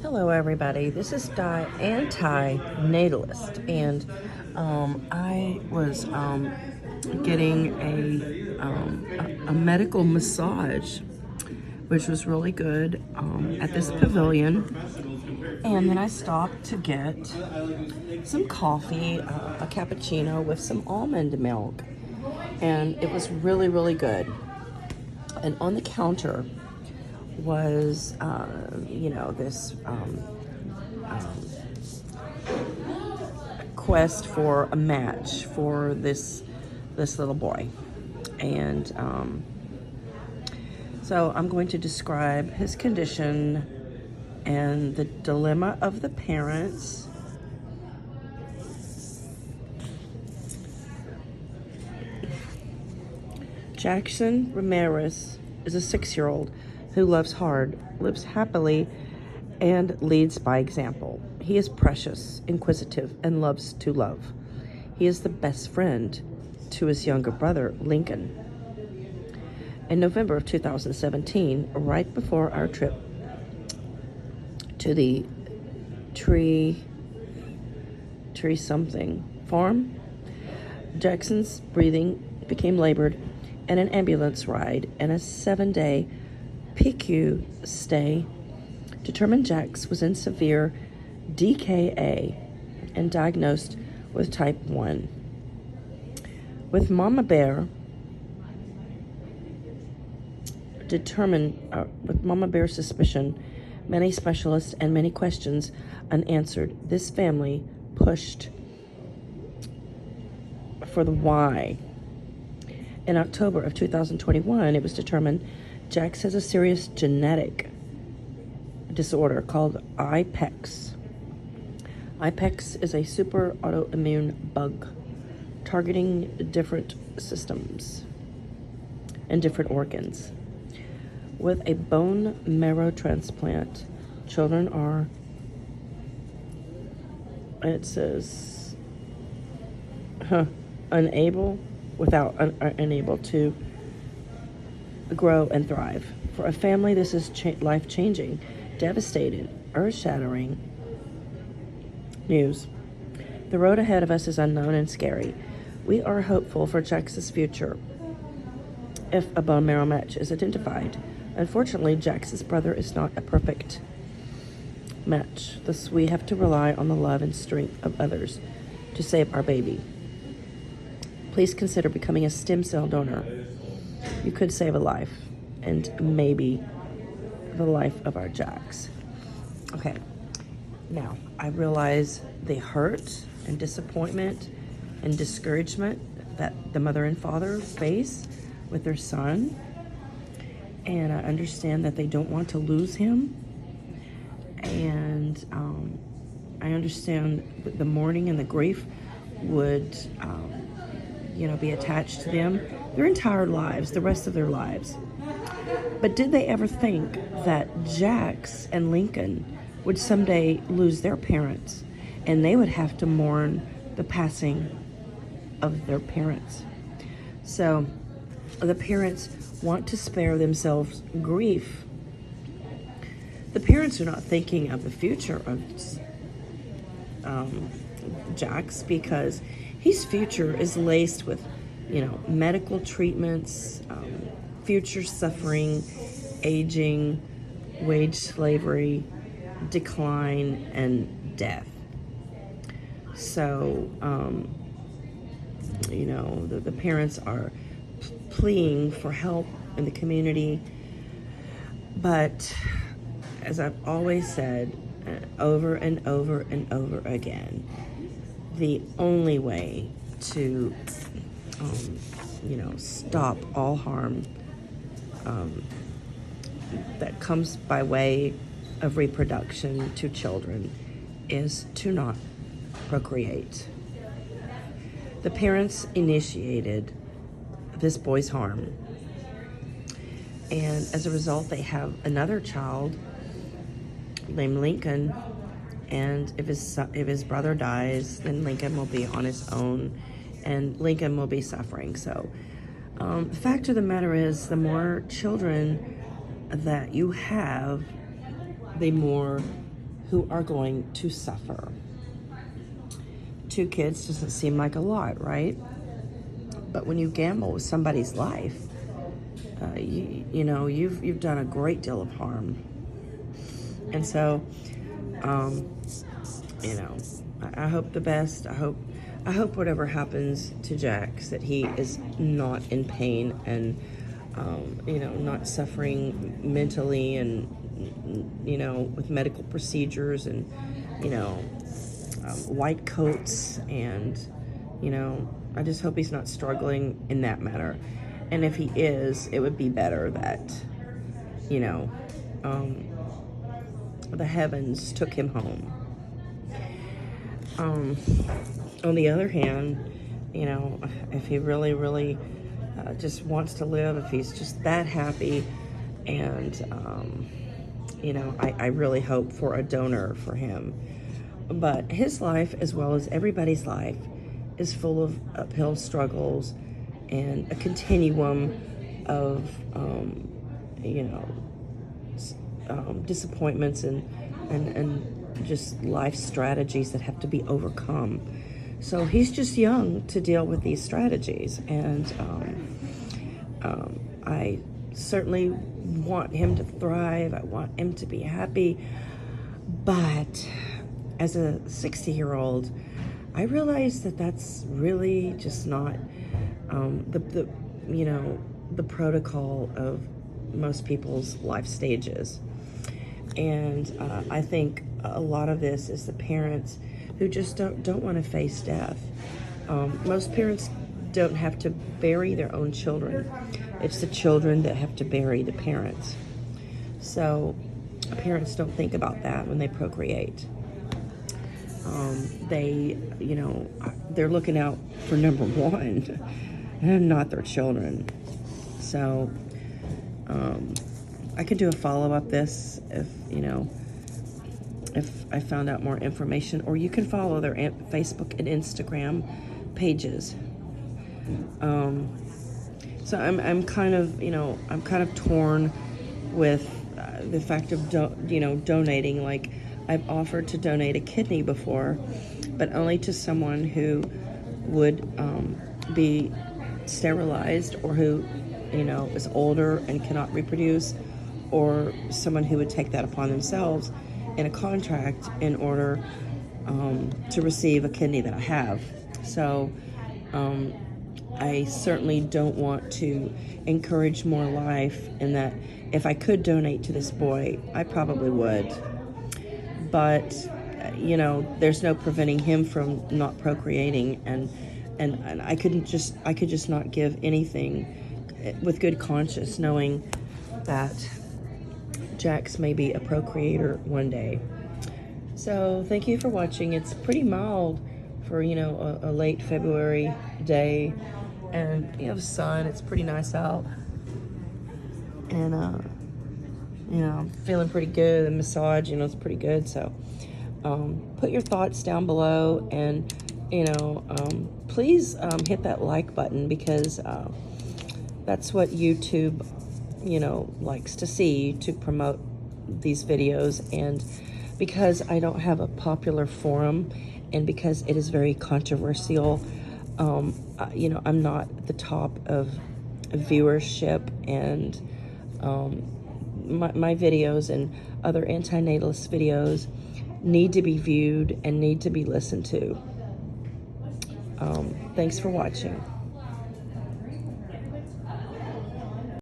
Hello, everybody. This is Di Anti-Natalist, and I was getting a medical massage, which was really good at this pavilion. And then I stopped to get some coffee, a cappuccino with some almond milk, and it was really, really good. And on the counter was, this quest for a match for this little boy, and so I'm going to describe his condition and the dilemma of the parents. Jackson Ramirez is a 6-year-old who loves hard, lives happily, and leads by example. He is precious, inquisitive, and loves to love. He is the best friend to his younger brother, Lincoln. In November of 2017, right before our trip to the tree something farm, Jackson's breathing became labored, and an ambulance ride and a 7-day PICU stay determined Jax was in severe DKA and diagnosed with type 1. With Mama Bear's suspicion, many specialists and many questions unanswered, this family pushed for the why. In October of 2021, it was determined Jax has a serious genetic disorder called Ipex. Ipex is a super autoimmune bug targeting different systems and different organs. With a bone marrow transplant, children are, unable to grow and thrive. For a family, this is life-changing, devastating, earth-shattering news. The road ahead of us is unknown and scary. We are hopeful for Jax's future if a bone marrow match is identified. Unfortunately, Jax's brother is not a perfect match. Thus, we have to rely on the love and strength of others to save our baby. Please consider becoming a stem cell donor. You could save a life, and maybe the life of our Jax. Okay, now I realize the hurt and disappointment and discouragement that the mother and father face with their son, and I understand that they don't want to lose him, and I understand that the mourning and the grief would be attached to them their entire lives, the rest of their lives. But did they ever think that Jax and Lincoln would someday lose their parents, and they would have to mourn the passing of their parents? So the parents want to spare themselves grief. The parents are not thinking of the future of Jax, because his future is laced with, medical treatments, future suffering, aging, wage slavery, decline, and death. So, the parents are pleading for help in the community. But as I've always said, over and over and over again, the only way to, stop all harm that comes by way of reproduction to children is to not procreate. The parents initiated this boy's harm, and as a result, they have another child named Lincoln. And if his brother dies, then Lincoln will be on his own, and Lincoln will be suffering. So the fact of the matter is, the more children that you have, the more who are going to suffer. 2 kids doesn't seem like a lot, right? But when you gamble with somebody's life, you've done a great deal of harm. And so, I hope the best. I hope whatever happens to Jax, that he is not in pain and, not suffering mentally and, with medical procedures and, white coats. And, I just hope he's not struggling in that matter. And if he is, it would be better that, the heavens took him home. On the other hand, if he really, really just wants to live, if he's just that happy, and, I really hope for a donor for him. But his life, as well as everybody's life, is full of uphill struggles and a continuum of, disappointments and just life strategies that have to be overcome. So he's just young to deal with these strategies, and I certainly want him to thrive. I want him to be happy, but as a 60-year-old, I realize that that's really just not the protocol of most people's life stages. And I think a lot of this is the parents who just don't want to face death. Most parents don't have to bury their own children. It's the children that have to bury the parents. So parents don't think about that when they procreate. They're looking out for number one and not their children. So I could do a follow-up this if I found out more information, or you can follow their Facebook and Instagram pages. So I'm kind of torn with the fact of donating. Like, I've offered to donate a kidney before, but only to someone who would be sterilized, or who is older and cannot reproduce, or someone who would take that upon themselves in a contract in order to receive a kidney that I have. So I certainly don't want to encourage more life, in that if I could donate to this boy, I probably would. But there's no preventing him from not procreating, and I could just not give anything with good conscience, knowing that Jax may be a procreator one day. So thank you for watching. It's pretty mild for a late February day, and you have sun. It's pretty nice out, and I'm feeling pretty good. The massage, it's pretty good. So put your thoughts down below, and please hit that like button, because that's what YouTube likes to see, to promote these videos. And because I don't have a popular forum, and because it is very controversial, I'm not at the top of viewership, and my videos and other antinatalist videos need to be viewed and need to be listened to. Thanks for watching.